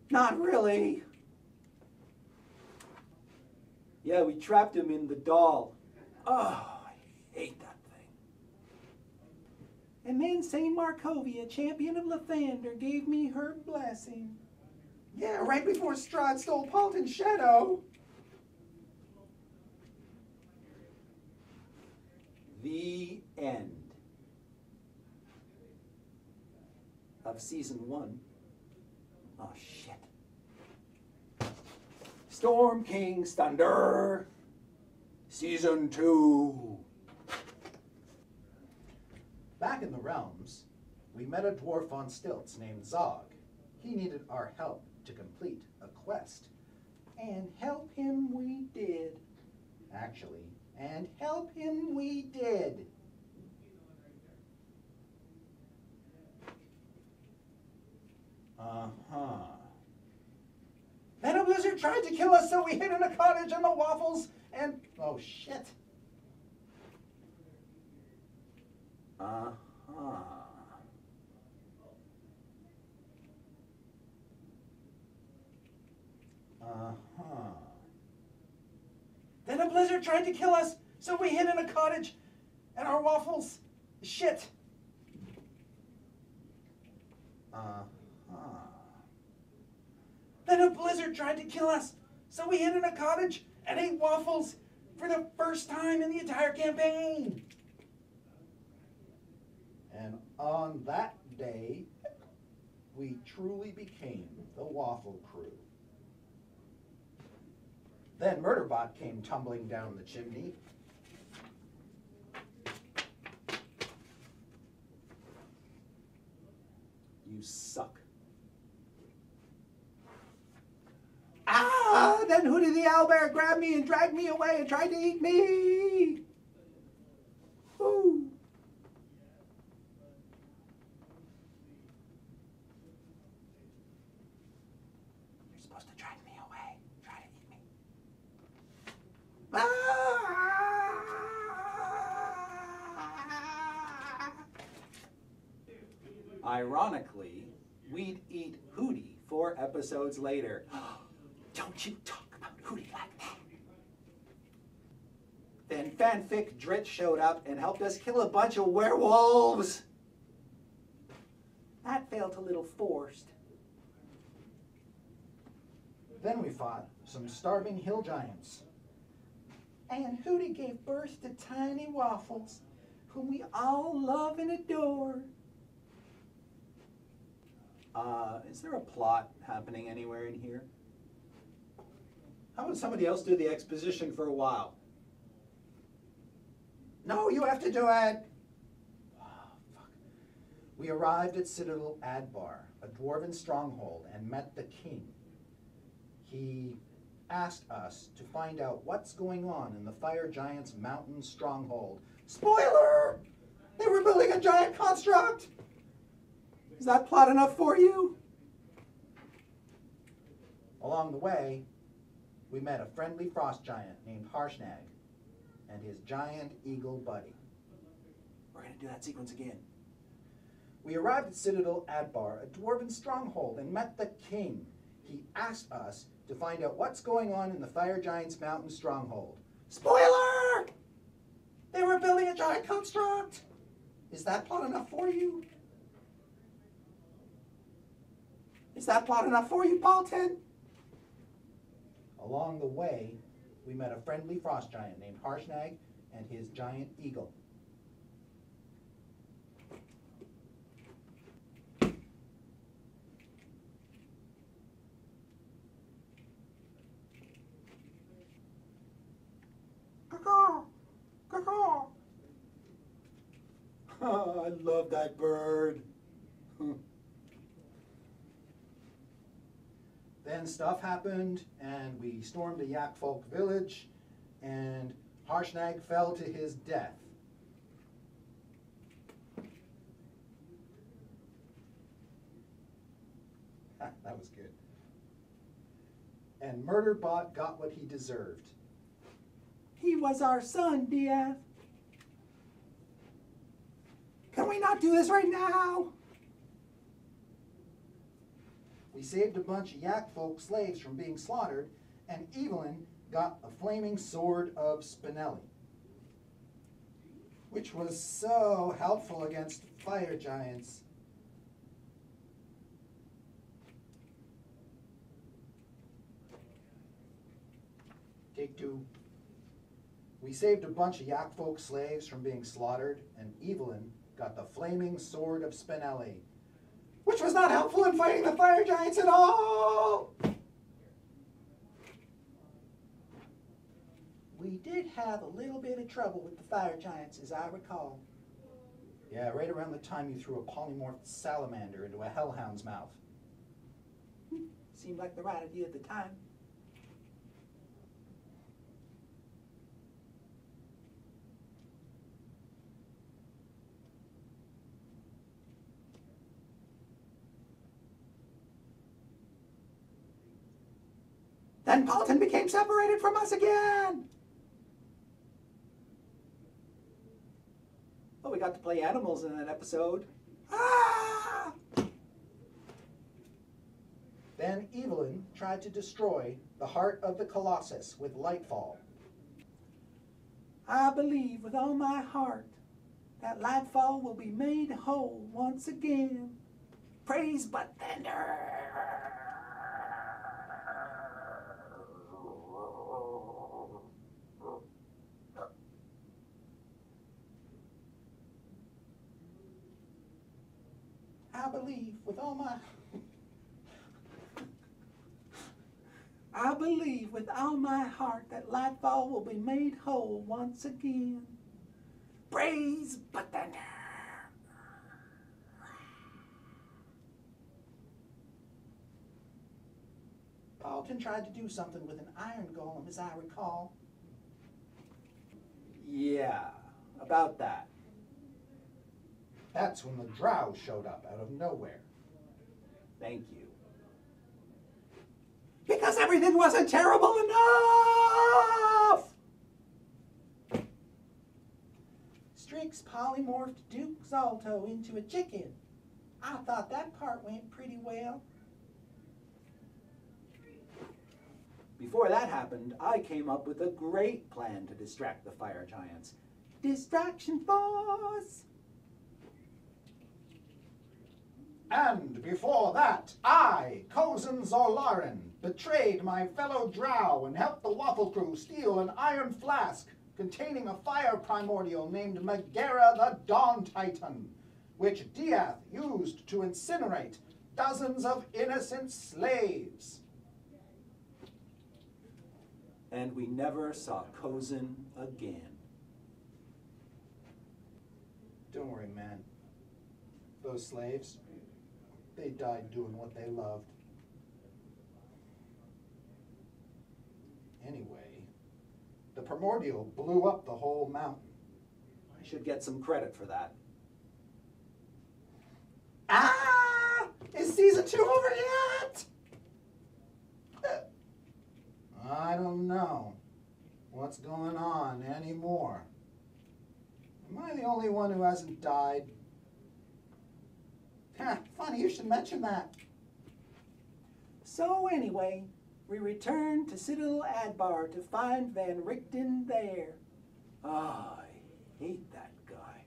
Not really. Yeah, we trapped him in the doll. Oh, I hate that thing. And then St. Markovia, champion of Lathander, gave me her blessing. Yeah, right before Strahd stole Paulton's shadow. The end of season 1. Oh, shit. Storm King's Thunder, season 2. Back in the realms, we met a dwarf on stilts named Zog. He needed our help to complete a quest. And help him we did. Actually, and help him we did. Then a blizzard tried to kill us, so we hid in a cottage on the waffles and... Oh, shit. Then a blizzard tried to kill us, so we hid in a cottage and our waffles... Shit. Then a blizzard tried to kill us, so we hid in a cottage and ate waffles. for the first time in the entire campaign. And on that day, we truly became the Waffle Crew. Then Murderbot came tumbling down the chimney. You suck. Ah! Then Hootie the Owlbear grabbed me and dragged me away and tried to eat me. Woo. You're supposed to drag me away. Try to eat me. Ah! Ironically, we'd eat Hootie 4 episodes later. Don't you talk about Hootie like that. Then Fanfic Dritch showed up and helped us kill a bunch of werewolves. That felt a little forced. Then we fought some starving hill giants. And Hootie gave birth to tiny waffles, whom we all love and adore. Is there a plot happening anywhere in here? How about somebody else do the exposition for a while? No, you have to do it. Oh, fuck. We arrived at Citadel Adbar, a dwarven stronghold, and met the king. He asked us to find out what's going on in the Fire Giant's mountain stronghold. Spoiler! They were building a giant construct! Is that plot enough for you? Along the way, we met a friendly frost giant named Harshnag and his giant eagle buddy. We're going to do that sequence again. We arrived at Citadel Adbar, a dwarven stronghold, and met the king. He asked us to find out what's going on in the Fire Giant's mountain stronghold. Spoiler! They were building a giant construct! Is that plot enough for you? Is that plot enough for you, Paulton? Along the way, we met a friendly frost giant named Harshnag and his giant eagle. Caw-caw! Caw-caw! Oh, I love that bird. Then stuff happened, and we stormed a Yak Folk village, and Harshnag fell to his death. That was good. And Murderbot got what he deserved. He was our son, Diaz. Can we not do this right now? We saved a bunch of Yak Folk slaves from being slaughtered, and Evelyn got a flaming sword of Spinelli, which was so helpful against fire giants. Take 2. We saved a bunch of Yak Folk slaves from being slaughtered, and Evelyn got the flaming sword of Spinelli, which was not helpful in fighting the fire giants at all. We did have a little bit of trouble with the fire giants, as I recall. Yeah, right around the time you threw a polymorphed salamander into a hellhound's mouth. Seemed like the right idea at the time. Then Paulton became separated from us again. Oh, we got to play animals in that episode. Ah! Then Evelyn tried to destroy the heart of the Colossus with Lightfall. I believe with all my heart that Lightfall will be made whole once again. Praise but thunder. I believe with all my I believe with all my heart that Lightfall will be made whole once again. Praise button. Paulton tried to do something with an iron golem, as I recall. Yeah, about that. That's when the drow showed up out of nowhere. Thank you. Because everything wasn't terrible enough! Strix polymorphed Duke Zalto into a chicken. I thought that part went pretty well. Before that happened, I came up with a great plan to distract the fire giants. Distraction force! And before that, I, Cozen Zorlaren, betrayed my fellow drow and helped the Waffle Crew steal an iron flask containing a fire primordial named Megara the Dawn Titan, which Diath used to incinerate dozens of innocent slaves. And we never saw Cozen again. Don't worry, man. Those slaves, they died doing what they loved. Anyway, the primordial blew up the whole mountain. I should get some credit for that. Ah! Is season 2 over yet? I don't know what's going on anymore. Am I the only one who hasn't died? Funny you should mention that. So anyway, we returned to Citadel Adbar to find Van Richten there. Ah, I hate that guy.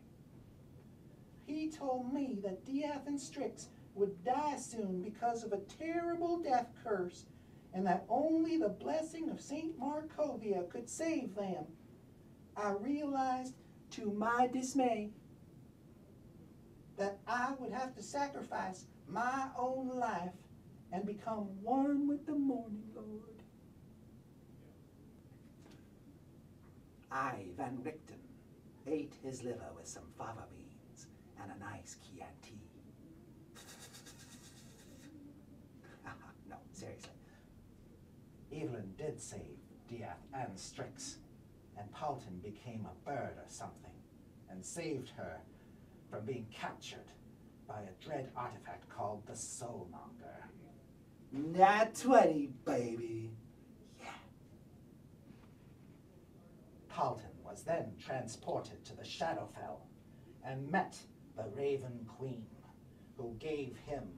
He told me that Diath and Strix would die soon because of a terrible death curse, and that only the blessing of St. Markovia could save them. I realized, to my dismay, that I would have to sacrifice my own life and become one with the Morning Lord. I, Van Richten, ate his liver with some fava beans and a nice Chianti. No, seriously. Evelyn did save Diath and Strix, and Paulton became a bird or something, and saved her from being captured by a dread artifact called the Soulmonger. Nat 20, baby. Yeah. Paulton was then transported to the Shadowfell and met the Raven Queen, who gave him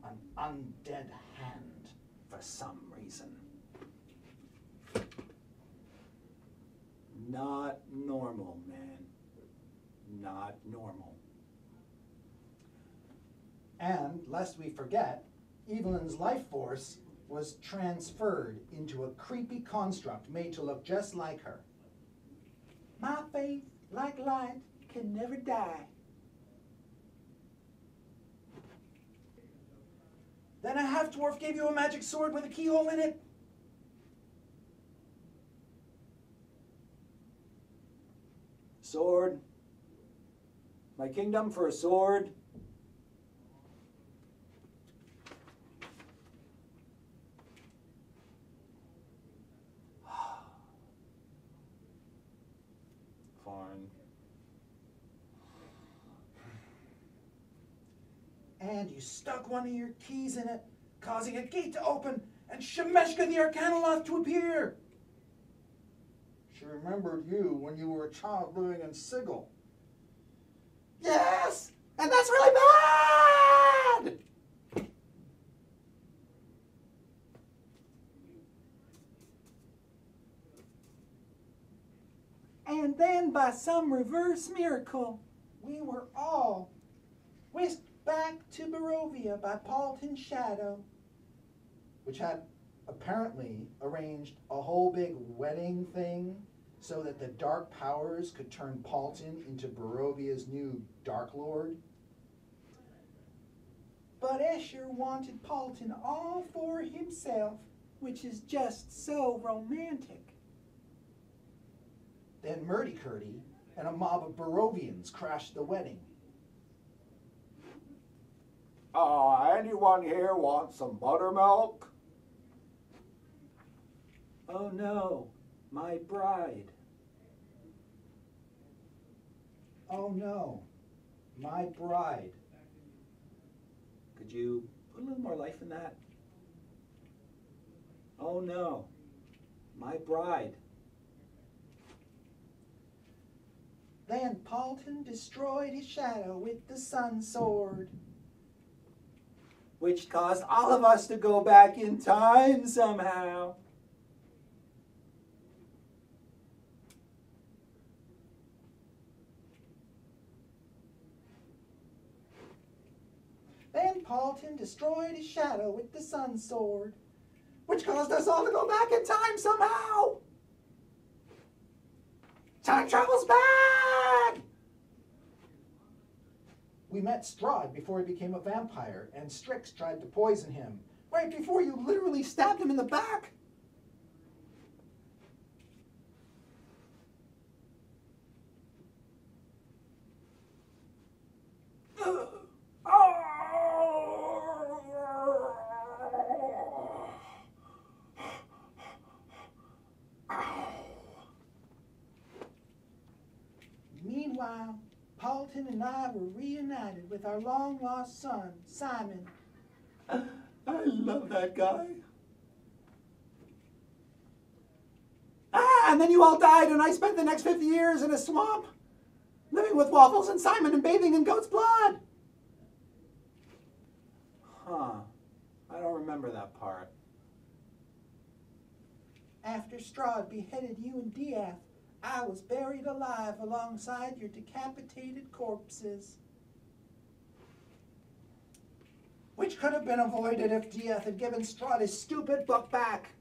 an undead hand for some reason. Not normal, man. Not normal. And, lest we forget, Evelyn's life force was transferred into a creepy construct made to look just like her. My faith, like light, can never die. Then a half-dwarf gave you a magic sword with a keyhole in it? Sword. My kingdom for a sword. Fine. And you stuck one of your keys in it, causing a gate to open and Shemeshka the Arcanoloth to appear. She remembered you when you were a child living in Sigil. Yes! And that's really bad! And then by some reverse miracle, we were all whisked back to Barovia by Paulton's shadow, which had apparently arranged a whole big wedding thing so that the Dark Powers could turn Paulton into Barovia's new Dark Lord. Escher wanted Paulton all for himself, which is just so romantic. Then Murdy-Curdy and a mob of Barovians crashed the wedding. Anyone here want some buttermilk? Oh no, my bride. Oh no, my bride. Could you put a little more life in that? Oh no, my bride. Then Paulton destroyed his shadow with the sun sword, Which caused all of us to go back in time somehow. Then Paulton destroyed his shadow with the sun sword, which caused us all to go back in time somehow. Time travel's bad! We met Strahd before he became a vampire, and Strix tried to poison him, right before you literally stabbed him in the back. Meanwhile, Paulton and I were reunited with our long-lost son, Simon. I love that guy. And then you all died, and I spent the next 50 years in a swamp, living with Waffles and Simon and bathing in goat's blood. Huh. I don't remember that part. After Strahd beheaded you and Diath, I was buried alive alongside your decapitated corpses. Which could have been avoided if Diath had given Strahd his stupid book back.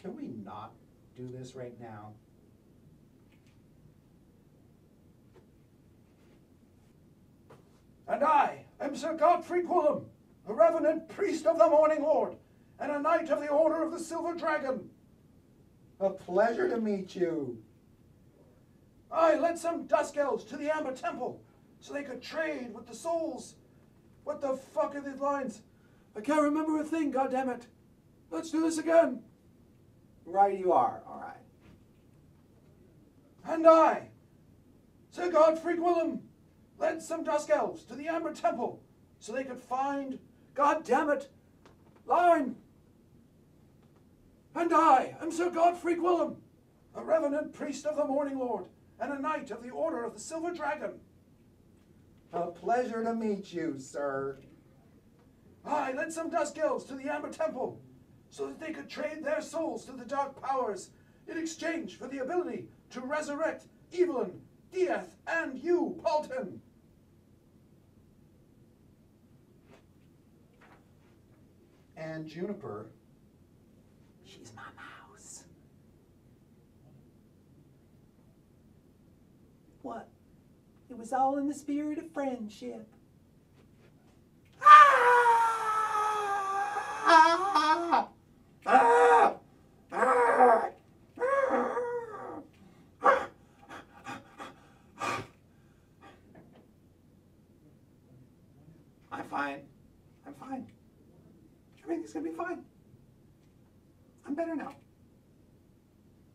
Can we not do this right now? And I am Sir Godfrey Quillam, a revenant priest of the Morning Lord, and a knight of the Order of the Silver Dragon. A pleasure to meet you. I led some Dusk Elves to the Amber Temple so they could trade with the souls. What the fuck are these lines? I can't remember a thing, goddammit. Let's do this again. Right you are, all right. And I, Sir Godfrey Quillam, led some Dusk Elves to the Amber Temple so they could find, goddammit, line. And I am Sir Godfrey Quillam, a revenant priest of the Morning Lord, and a knight of the Order of the Silver Dragon. A pleasure to meet you, sir. I led some Dusk Elves to the Amber Temple so that they could trade their souls to the Dark Powers in exchange for the ability to resurrect Evelyn, Diath, and you, Paulton. And Juniper. She's my mouse. What? It was all in the spirit of friendship. I'm fine. I'm fine. Everything's gonna be fine. I'm better now.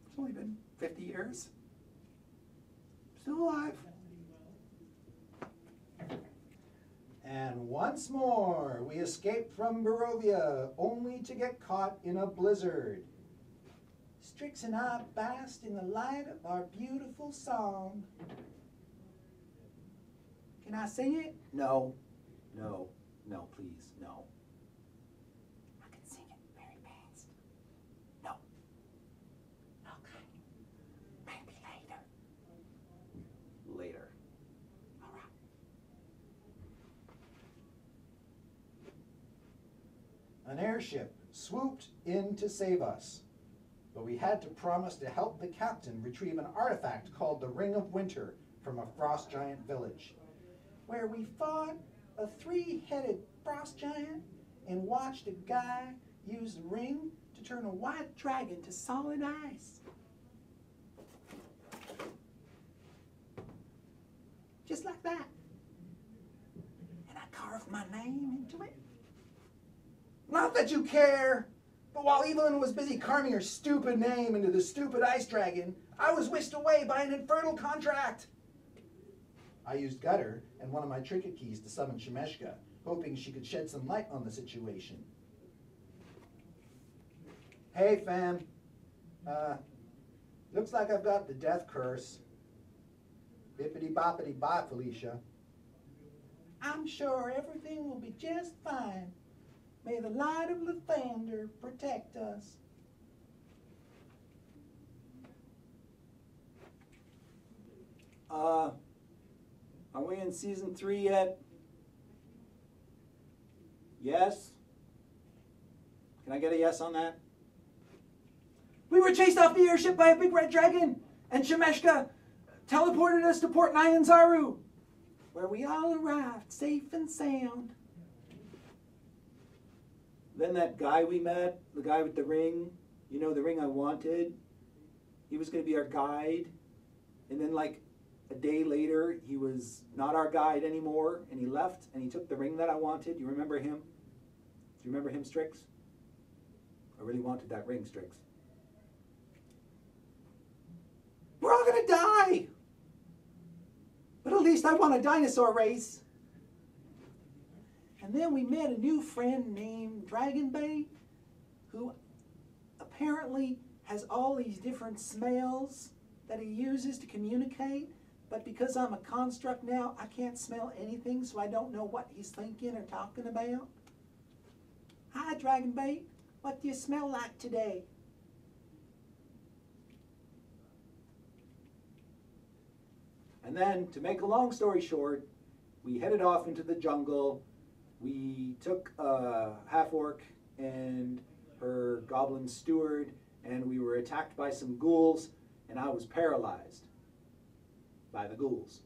It's only been 50 years. Still alive. And once more, we escaped from Barovia, only to get caught in a blizzard. Strix and I basked in the light of our beautiful song. Can I sing it? No, no, no, please, no. I can sing it very fast. No. Okay. Maybe later. Later. All right. An airship swooped in to save us, but we had to promise to help the captain retrieve an artifact called the Ring of Winter from a frost giant village, where we fought a three-headed frost giant and watched a guy use the ring to turn a white dragon to solid ice. Just like that. And I carved my name into it. Not that you care, but while Evelyn was busy carving her stupid name into the stupid ice dragon, I was whisked away by an infernal contract. I used Gutter and one of my trinket keys to summon Shemeshka, hoping she could shed some light on the situation. Hey, fam. Looks like I've got the death curse. Bippity boppity bye, Felicia. I'm sure everything will be just fine. May the light of Lathander protect us. Are we in season 3 yet? Yes? Can I get a yes on that? We were chased off the airship by a big red dragon, and Shemeshka teleported us to Port Nyanzaru, where we all arrived safe and sound. Then that guy we met, the guy with the ring, you know, the ring I wanted, he was going to be our guide. And then like a day later, he was not our guide anymore, and he left, and he took the ring that I wanted. You remember him? Do you remember him, Strix? I really wanted that ring, Strix. We're all going to die! But at least I won a dinosaur race. And then we met a new friend named Dragonbait, who apparently has all these different smells that he uses to communicate. But because I'm a construct now, I can't smell anything, so I don't know what he's thinking or talking about. Hi, Dragonbait. What do you smell like today? And then, to make a long story short, we headed off into the jungle. We took a half-orc and her goblin steward, and we were attacked by some ghouls, and I was paralyzed by the ghouls.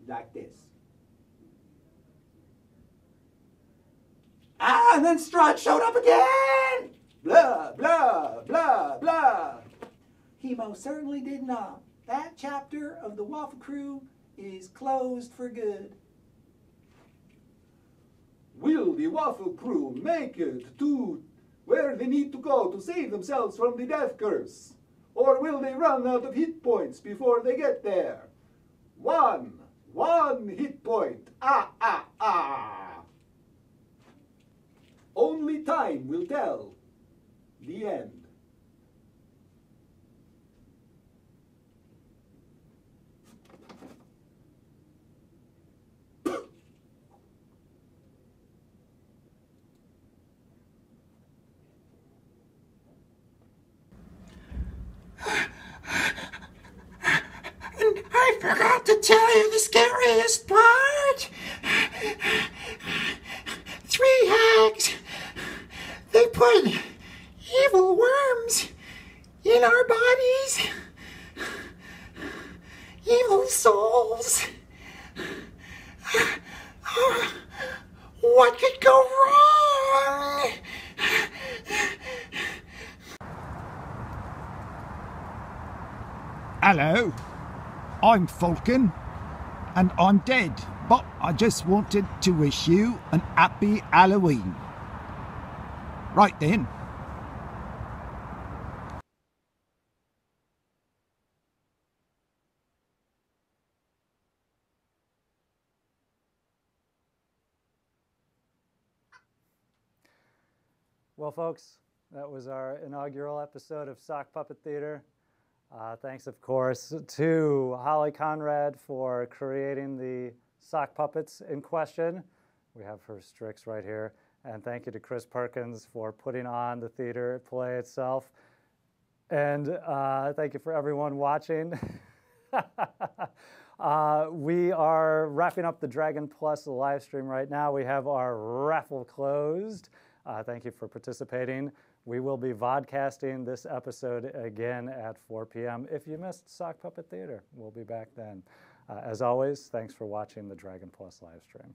Like this. Ah, and then Strahd showed up again! Blah, blah, blah, blah. He most certainly did not. That chapter of the Waffle Crew is closed for good. Will the Waffle Crew make it to where they need to go to save themselves from the death curse? Or will they run out of hit points before they get there? One hit point. Ah, ah, ah. Only time will tell. The end. I forgot to tell you the scariest part. 3 hags. They put evil worms in our bodies. Evil souls. What could go wrong? Hello, I'm Falcon, and I'm dead, but I just wanted to wish you an happy Halloween. Right then. Well, folks, that was our inaugural episode of Sock Puppet Theater. Thanks, of course, to Holly Conrad for creating the sock puppets in question. We have her Strix right here. And thank you to Chris Perkins for putting on the theater play itself. And thank you for everyone watching. We are wrapping up the Dragon Plus live stream right now. We have our raffle closed. Thank you for participating. We will be vodcasting this episode again at 4 p.m. If you missed Sock Puppet Theater, we'll be back then. As always, thanks for watching the Dragon Plus live stream.